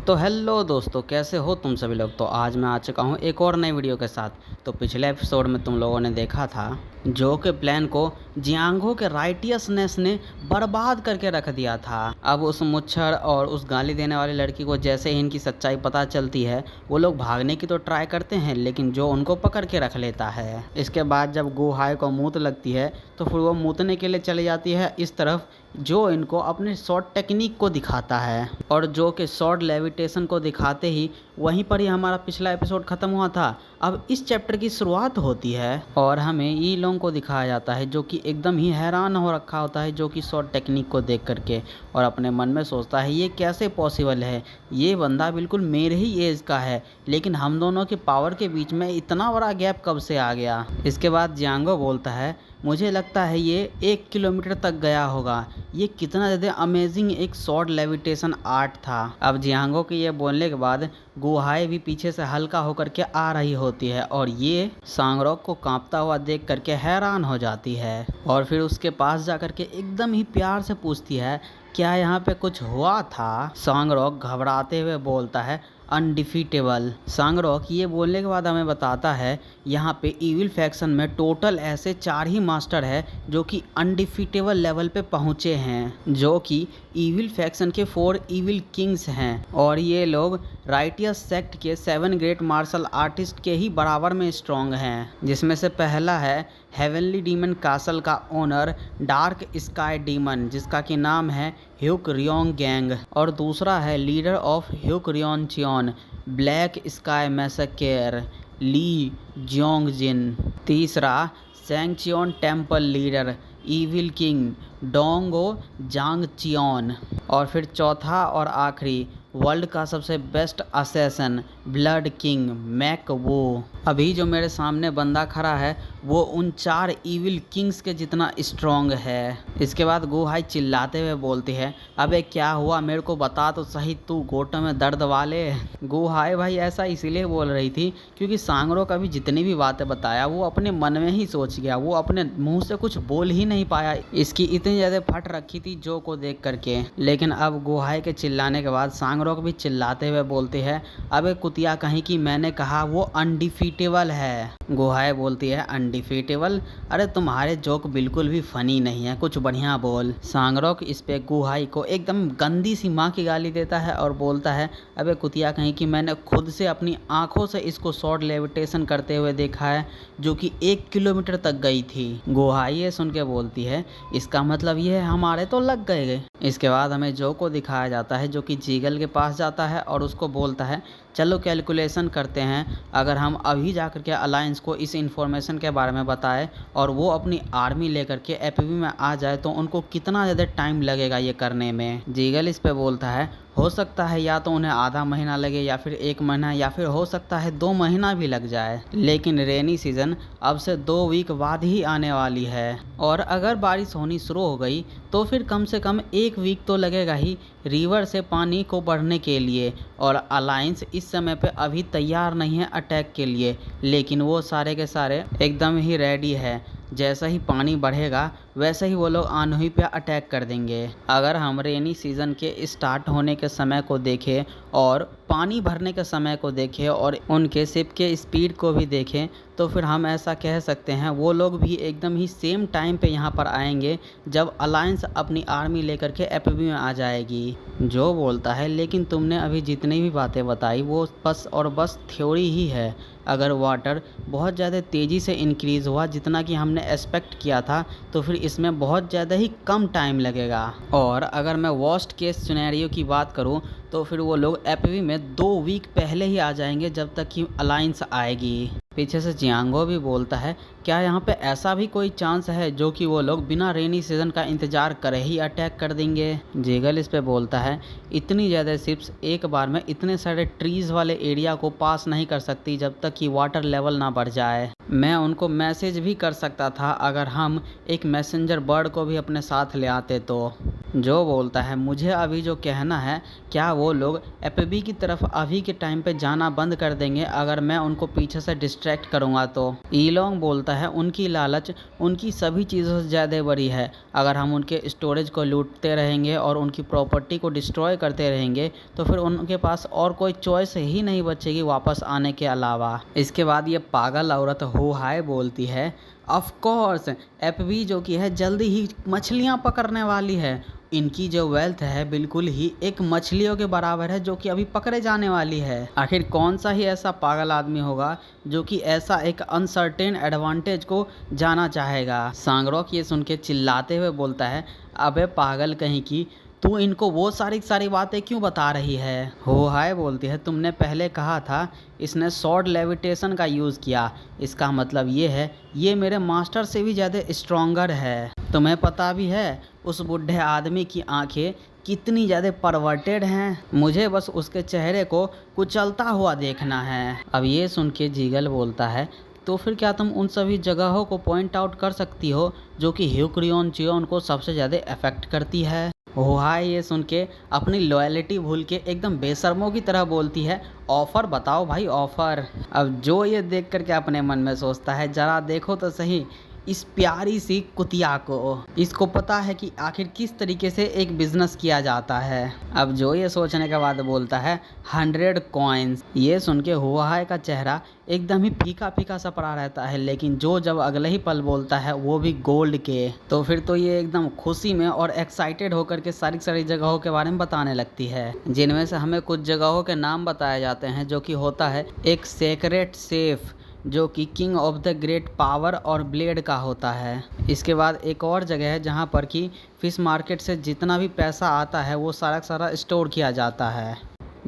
तो हेलो दोस्तों, कैसे हो तुम सभी लोग। तो आज मैं आ चुका हूँ एक और नई वीडियो के साथ। तो पिछले एपिसोड में तुम लोगों ने देखा था जो के प्लान को जियांगो के राइटियसनेस ने बर्बाद करके रख दिया था। अब उस मुच्छर और उस गाली देने वाली लड़की को जैसे ही इनकी सच्चाई पता चलती है, वो लोग भागने की तो ट्राई करते हैं, लेकिन जो उनको पकड़ के रख लेता है। इसके बाद जब गुहाई को मूत लगती है तो फिर वो मूतने के लिए चली जाती है इस तरफ, जो इनको अपने शॉर्ट टेक्निक को दिखाता है। और जो कि शॉर्ट लेविटेशन को दिखाते ही वहीं पर ही हमारा पिछला एपिसोड ख़त्म हुआ था। अब इस चैप्टर की शुरुआत होती है और हमें ई लोंग को दिखाया जाता है, जो कि एकदम ही हैरान हो रखा होता है जो कि शॉर्ट टेक्निक को देख करके, और अपने मन में सोचता है ये कैसे पॉसिबल है। ये बंदा बिल्कुल मेरे ही एज का है, लेकिन हम दोनों के पावर के बीच में इतना बड़ा गैप कब से आ गया। इसके बाद जियांगो बोलता है मुझे लगता है ये 1 किलोमीटर तक गया होगा। ये कितना ज़्यादा अमेजिंग एक शॉर्ट लेविटेशन आर्ट था। अब जियांगो के ये बोलने के बाद गुहाई भी पीछे से हल्का होकर के आ रही होती है और ये सांगरोक को कांपता हुआ देख करके हैरान हो जाती है, और फिर उसके पास जा करके एकदम ही प्यार से पूछती है क्या यहाँ पे कुछ हुआ था। सांगरोक घबराते हुए बोलता है अनडिफीटेबल। सांगरोक ये बोलने के बाद हमें बताता है यहाँ पे ईविल फैक्शन में टोटल ऐसे 4 ही मास्टर है जो कि अनडिफीटेबल लेवल पे पहुँचे हैं, जो कि ईविल फैक्शन के 4 ईविल किंग्स हैं, और ये लोग राइटियस सेक्ट के 7 ग्रेट मार्शल आर्टिस्ट के ही बराबर में स्ट्रॉन्ग हैं, जिसमें से पहला है हेवनली डीमन कासल का ओनर डार्क स्काई डीमन, जिसका कि नाम है ह्यूक रियोंग गैंग, और दूसरा है leader of Hyuk Ryeon Cheon black sky massacre Lee Jeong Jin, तीसरा Sangcheon temple leader evil king Dongo Jang Cheon, और फिर चौथा और आखिरी वर्ल्ड का सबसे best assassin blood king Mack वो। अभी जो मेरे सामने बंदा खड़ा है वो उन 4 ईविल किंग्स के जितना स्ट्रॉन्ग है। इसके बाद गुहाई चिल्लाते हुए बोलती है अबे क्या हुआ, मेरे को बता तो सही, तू घोटों में दर्द वाले। गुहाई भाई ऐसा इसीलिए बोल रही थी क्योंकि सांगरो कभी जितनी भी बातें बताया वो अपने मन में ही सोच गया, वो अपने मुंह से कुछ बोल ही नहीं पाया। इसकी इतनी ज़्यादा फट रखी थी जो को देख करके। लेकिन अब गुहाई के चिल्लाने के बाद सांगरो भी चिल्लाते हुए बोलती है अबे कुतिया कहीं की, मैंने कहा वो अनडिफीटेबल है। गुहाई बोलती है अनडिफीटेबल, अरे तुम्हारे जोक बिल्कुल भी फनी नहीं है, कुछ बढ़िया बोल। सांगरोक इस पे गुहाई को एकदम गंदी सी माँ की गाली देता है और बोलता है अबे कुतिया कहीं की, मैंने खुद से अपनी आंखों से इसको शॉर्ट लेविटेशन करते हुए देखा है जो कि 1 किलोमीटर तक गई थी। गुहाई ये सुन के बोलती है इसका मतलब ये हमारे तो लग गए। इसके बाद हमें जो को दिखाया जाता है जो कि जीगल के पास जाता है और उसको बोलता है चलो कैलकुलेशन करते हैं, अगर हम अभी जाकर के अलायंस को इस इन्फॉर्मेशन के बारे में बताएं और वो अपनी आर्मी लेकर के एपीवी में आ जाए तो उनको कितना ज़्यादा टाइम लगेगा ये करने में। जीगल इस पे बोलता है हो सकता है या तो उन्हें आधा महीना लगे या फिर 1 महीना या फिर हो सकता है 2 महीना भी लग जाए, लेकिन रेनी सीज़न अब से 2 वीक बाद ही आने वाली है, और अगर बारिश होनी शुरू हो गई तो फिर कम से कम 1 वीक तो लगेगा ही रिवर से पानी को बढ़ने के लिए। और अलायंस इस समय पे अभी तैयार नहीं है अटैक के लिए, लेकिन वो सारे के सारे एकदम ही रेडी है। जैसा ही पानी बढ़ेगा वैसे ही वो लोग आंधी पे अटैक कर देंगे। अगर हम रेनी सीज़न के स्टार्ट होने के समय को देखें और पानी भरने के समय को देखें और उनके शिप के स्पीड को भी देखें तो फिर हम ऐसा कह सकते हैं वो लोग भी एकदम ही सेम टाइम पे यहाँ पर आएंगे जब अलायंस अपनी आर्मी लेकर के एपीवी में आ जाएगी। जो बोलता है लेकिन तुमने अभी जितनी भी बातें बताई वो बस और बस थ्योरी ही है। अगर वाटर बहुत ज़्यादा तेज़ी से इंक्रीज़ हुआ जितना कि हमने एक्सपेक्ट किया था तो फिर इसमें बहुत ज़्यादा ही कम टाइम लगेगा। और अगर मैं वर्स्ट केस सिनेरियो की बात करूं तो फिर वो लोग एपीवी में 2 वीक पहले ही आ जाएंगे जब तक कि अलायंस आएगी। पीछे से जियांगो भी बोलता है क्या यहाँ पे ऐसा भी कोई चांस है जो कि वो लोग बिना रेनी सीज़न का इंतज़ार करे ही अटैक कर देंगे। जीगल इस पे बोलता है इतनी ज़्यादा शिप्स एक बार में इतने सारे ट्रीज़ वाले एरिया को पास नहीं कर सकती जब तक कि वाटर लेवल ना बढ़ जाए। मैं उनको मैसेज भी कर सकता था अगर हम एक मैसेंजर बर्ड को भी अपने साथ ले आते तो। जो बोलता है मुझे अभी जो कहना है, क्या वो लोग एपबी की तरफ अभी के टाइम पे जाना बंद कर देंगे अगर मैं उनको पीछे से डिस्ट्रैक्ट करूँगा तो। ईलोंग बोलता है उनकी लालच उनकी सभी चीज़ों से ज़्यादा बड़ी है। अगर हम उनके स्टोरेज को लूटते रहेंगे और उनकी प्रॉपर्टी को डिस्ट्रॉय करते रहेंगे तो फिर उनके पास और कोई चॉइस ही नहीं बचेगी वापस आने के अलावा। इसके बाद ये पागल औरत हो हाय बोलती है ऑफ कोर्स एपबी जो कि है जल्दी ही मछलियाँ पकड़ने वाली है। इनकी जो वेल्थ है बिल्कुल ही एक मछलियों के बराबर है जो कि अभी पकड़े जाने वाली है। आखिर कौन सा ही ऐसा पागल आदमी होगा जो कि ऐसा एक अनसर्टेन एडवांटेज को जाना चाहेगा। सांगरोक ये सुन के चिल्लाते हुए बोलता है अबे पागल कहीं की, तू इनको वो सारी बातें क्यों बता रही है। हो हाय बोलती है तुमने पहले कहा था इसने शॉर्ट लेविटेशन का यूज़ किया, इसका मतलब ये है ये मेरे मास्टर से भी ज़्यादा स्ट्रॉन्गर है। तुम्हें पता भी है उस बूढ़े आदमी की आंखें कितनी ज़्यादा परवर्टेड हैं, मुझे बस उसके चेहरे को कुचलता हुआ देखना है। अब ये सुन के जीगल बोलता है तो फिर क्या तुम उन सभी जगहों को पॉइंट आउट कर सकती हो जो कि ह्यूक्रियन चियोन को सबसे ज़्यादा अफेक्ट करती है। हाय ये सुन के अपनी लॉयल्टी भूल के एकदम बेशर्मों की तरह बोलती है ऑफ़र बताओ भाई ऑफ़र। अब जो ये देख करके अपने मन में सोचता है ज़रा देखो तो सही इस प्यारी सी कुतिया को, इसको पता है कि आखिर किस तरीके से एक बिज़नेस किया जाता है। अब जो ये सोचने के बाद बोलता है 100 कॉइन्स। ये सुन के हुआ का चेहरा एकदम ही फीका फीका सा पड़ा रहता है, लेकिन जो जब अगले ही पल बोलता है वो भी गोल्ड के, तो फिर तो ये एकदम खुशी में और एक्साइटेड होकर के सारी जगहों के बारे में बताने लगती है, जिनमें से हमें कुछ जगहों के नाम बताए जाते हैं जो कि होता है एक सेक्रेट सेफ जो कि king of the great power और ब्लेड का होता है। इसके बाद एक और जगह है जहाँ पर कि फिश मार्केट से जितना भी पैसा आता है वो सारा स्टोर किया जाता है।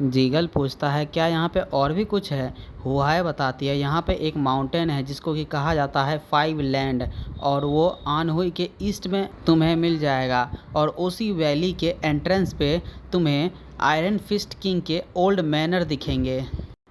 जीगल पूछता है क्या यहाँ पे और भी कुछ है। हुआए बताती है यहाँ पे एक माउंटेन है जिसको कि कहा जाता है 5 लैंड, और वो आनहुई के ईस्ट में तुम्हें मिल जाएगा, और उसी वैली के एंट्रेंस पे तुम्हें आयरन फिस्ट किंग के ओल्ड मैनर दिखेंगे।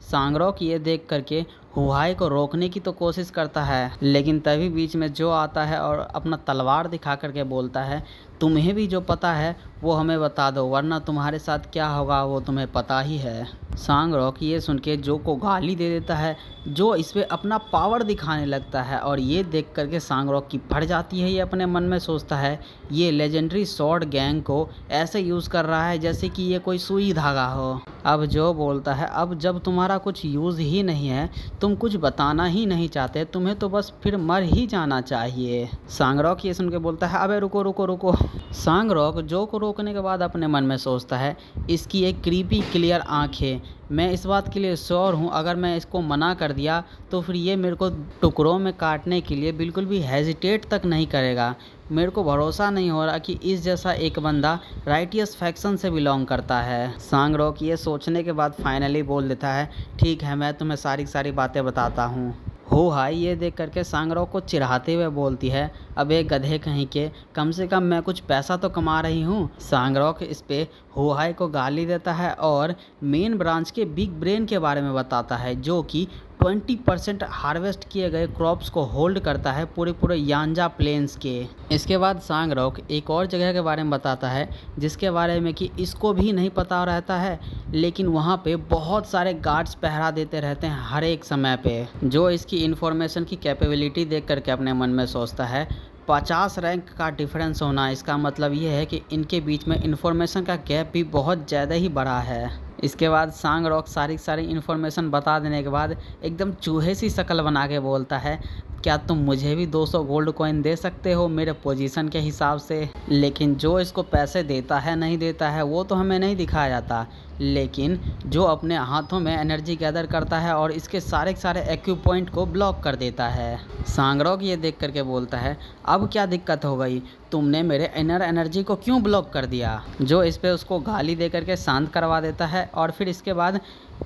सांगरोक ये देख करके हुआई को रोकने की तो कोशिश करता है, लेकिन तभी बीच में जो आता है और अपना तलवार दिखा करके बोलता है तुम्हें भी जो पता है वो हमें बता दो, वरना तुम्हारे साथ क्या होगा वो तुम्हें पता ही है। सांगरोक ये सुन के जो को गाली दे देता है, जो इस पे अपना पावर दिखाने लगता है, और ये देख करके सांगरोक की फट जाती है। ये अपने मन में सोचता है ये लेजेंडरी स्वॉर्ड गैंग को ऐसे यूज़ कर रहा है जैसे कि ये कोई सुई धागा हो। अब जो बोलता है अब जब तुम्हारा कुछ यूज़ ही नहीं है, तुम कुछ बताना ही नहीं चाहते, तुम्हें तो बस फिर मर ही जाना चाहिए। सांगरोक ये सुन के बोलता है अबे रुको रुको रुको। सांगरोक जो को रोकने के बाद अपने मन में सोचता है इसकी एक क्रीपी क्लियर आँखें, मैं इस बात के लिए श्योर हूँ अगर मैं इसको मना कर दिया तो फिर ये मेरे को टुकड़ों में काटने के लिए बिल्कुल भी हेजिटेट तक नहीं करेगा। मेरे को भरोसा नहीं हो रहा कि इस जैसा एक बंदा राइटियस फैक्शन से बिलोंग करता है। सांगरोक ये सोचने के बाद फाइनली बोल देता है ठीक है मैं तुम्हें सारी बातें बताता हूँ। हो हाय ये देख करके सांगरोक को चिढ़ाते हुए बोलती है अब एक गधे कहीं के, कम से कम मैं कुछ पैसा तो कमा रही हूँ। सांगरोक इस पे हो हाय को गाली देता है और मेन ब्रांच के बिग ब्रेन के बारे में बताता है जो कि 20% हार्वेस्ट किए गए क्रॉप्स को होल्ड करता है पूरे यांजा प्लेन्स के। इसके बाद सांगरोक एक और जगह के बारे में बताता है जिसके बारे में कि इसको भी नहीं पता रहता है, लेकिन वहाँ पे बहुत सारे गार्ड्स पहरा देते रहते हैं हर एक समय पे। जो इसकी इन्फॉर्मेशन की कैपेबिलिटी देख करके अपने मन में सोचता है 50 रैंक का डिफरेंस होना, इसका मतलब ये है कि इनके बीच में इन्फॉर्मेशन का गैप भी बहुत ज़्यादा ही बड़ा है। इसके बाद सांगरोक सारी इन्फॉर्मेशन बता देने के बाद एकदम चूहे सी शक्ल बना के बोलता है क्या तुम मुझे भी 200 गोल्ड कॉइन दे सकते हो मेरे पोजीशन के हिसाब से। लेकिन जो इसको पैसे देता है नहीं देता है वो तो हमें नहीं दिखाया जाता, लेकिन जो अपने हाथों में एनर्जी गैदर करता है और इसके सारे एक्यू पॉइंट को ब्लॉक कर देता है। सांगरोक ये देख करके बोलता है अब क्या दिक्कत हो गई, तुमने मेरे इनर एनर्जी को क्यों ब्लॉक कर दिया। जो इस पे उसको गाली दे करके शांत करवा देता है और फिर इसके बाद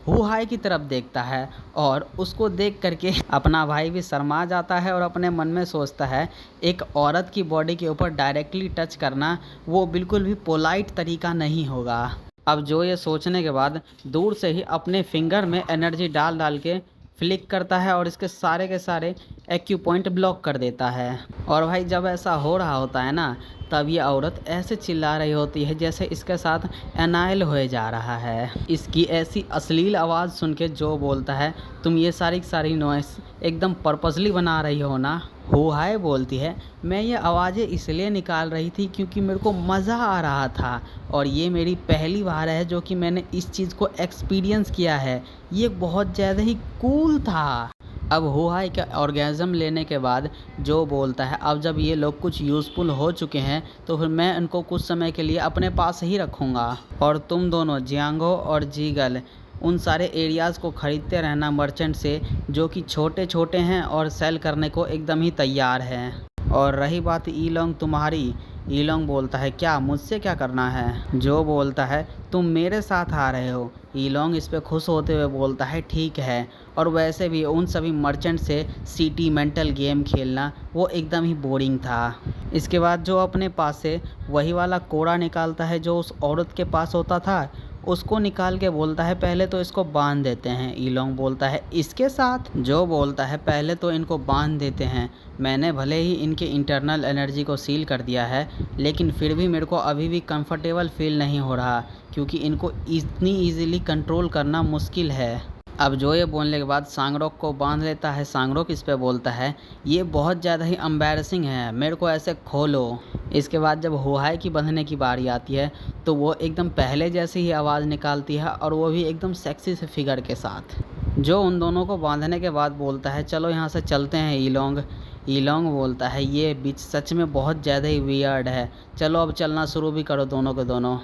हुआई की तरफ देखता है और उसको देख करके अपना भाई भी शर्मा जाता है और अपने मन में सोचता है एक औरत की बॉडी के ऊपर डायरेक्टली टच करना वो बिल्कुल भी पोलाइट तरीका नहीं होगा। अब जो ये सोचने के बाद दूर से ही अपने फिंगर में एनर्जी डाल के फ्लिक करता है और इसके सारे के सारे एक्यू पॉइंट ब्लॉक कर देता है। और भाई जब ऐसा हो रहा होता है ना, तब ये औरत ऐसे चिल्ला रही होती है जैसे इसके साथ एनायल होए जा रहा है। इसकी ऐसी अश्लील आवाज़ सुन के जो बोलता है, तुम ये सारी की सारी नॉइस एकदम पर्पसली बना रही हो ना। हो हाय बोलती है, मैं ये आवाज़ें इसलिए निकाल रही थी क्योंकि मेरे को मज़ा आ रहा था और ये मेरी पहली बार है जो कि मैंने इस चीज़ को एक्सपीरियंस किया है। ये बहुत ज़्यादा ही कूल था। अब हुआई का ऑर्गेज़म लेने के बाद जो बोलता है, अब जब ये लोग कुछ यूज़फुल हो चुके हैं तो फिर मैं इनको कुछ समय के लिए अपने पास ही रखूँगा और तुम दोनों जियांगो और जीगल उन सारे एरियाज़ को ख़रीदते रहना मर्चेंट से जो कि छोटे छोटे हैं और सेल करने को एकदम ही तैयार हैं। और रही बात ईलोंग तुम्हारी, ईलोंग बोलता है क्या मुझसे क्या करना है। जो बोलता है तुम मेरे साथ आ रहे हो। ईलोंग इस पे खुश होते हुए बोलता है ठीक है। और वैसे भी उन सभी मर्चेंट से सिटी मेंटल गेम खेलना वो एकदम ही बोरिंग था। इसके बाद जो अपने पास से वही वाला कोड़ा निकालता है जो उस औरत के पास होता था, उसको निकाल के बोलता है पहले तो इसको बांध देते हैं। ईलोंग बोलता है इसके साथ। जो बोलता है पहले तो इनको बांध देते हैं। मैंने भले ही इनके इंटरनल एनर्जी को सील कर दिया है लेकिन फिर भी मेरे को अभी भी कंफर्टेबल फील नहीं हो रहा क्योंकि इनको इतनी ईज़िली कंट्रोल करना मुश्किल है। अब जो ये बोलने के बाद सांगरोक को बांध लेता है। सांगरोक इस पे बोलता है ये बहुत ज़्यादा ही एम्बैरसिंग है, मेरे को ऐसे खोलो। इसके बाद जब हुआई की बंधने की बारी आती है तो वो एकदम पहले जैसी ही आवाज़ निकालती है और वो भी एकदम सेक्सी से फिगर के साथ। जो उन दोनों को बांधने के बाद बोलता है चलो यहाँ से चलते हैं ईलोंग। ईलोंग बोलता है ये बीच सच में बहुत ज़्यादा ही वियर्ड है, चलो अब चलना शुरू भी करो दोनों के दोनों।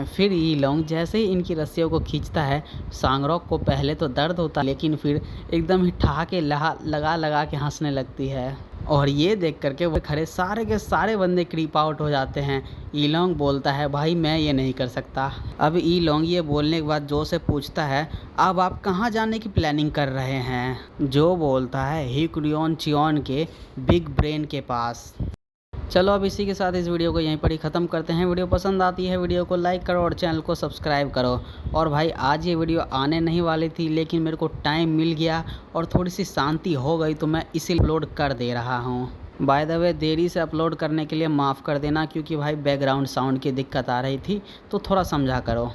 फिर ईलोंग जैसे ही इनकी रस्सियों को खींचता है, सांगरोक को पहले तो दर्द होता है लेकिन फिर एकदम ही ठहाके लगा लगा के हंसने लगती है। और ये देख करके वो खड़े सारे के सारे बंदे क्रीप आउट हो जाते हैं। ईलोंग बोलता है भाई मैं ये नहीं कर सकता। अब ईलोंग ये बोलने के बाद जो से पूछता है अब आप कहाँ जाने की प्लानिंग कर रहे हैं। जो बोलता है हिकुरियोन चियोन के बिग ब्रेन के पास। चलो अब इसी के साथ इस वीडियो को यहीं पर ही ख़त्म करते हैं। वीडियो पसंद आती है वीडियो को लाइक करो और चैनल को सब्सक्राइब करो। और भाई आज ये वीडियो आने नहीं वाली थी लेकिन मेरे को टाइम मिल गया और थोड़ी सी शांति हो गई तो मैं इसे अपलोड कर दे रहा हूँ। बाय द वे देरी से अपलोड करने के लिए माफ़ कर देना क्योंकि भाई बैकग्राउंड साउंड की दिक्कत आ रही थी तो थोड़ा समझा करो।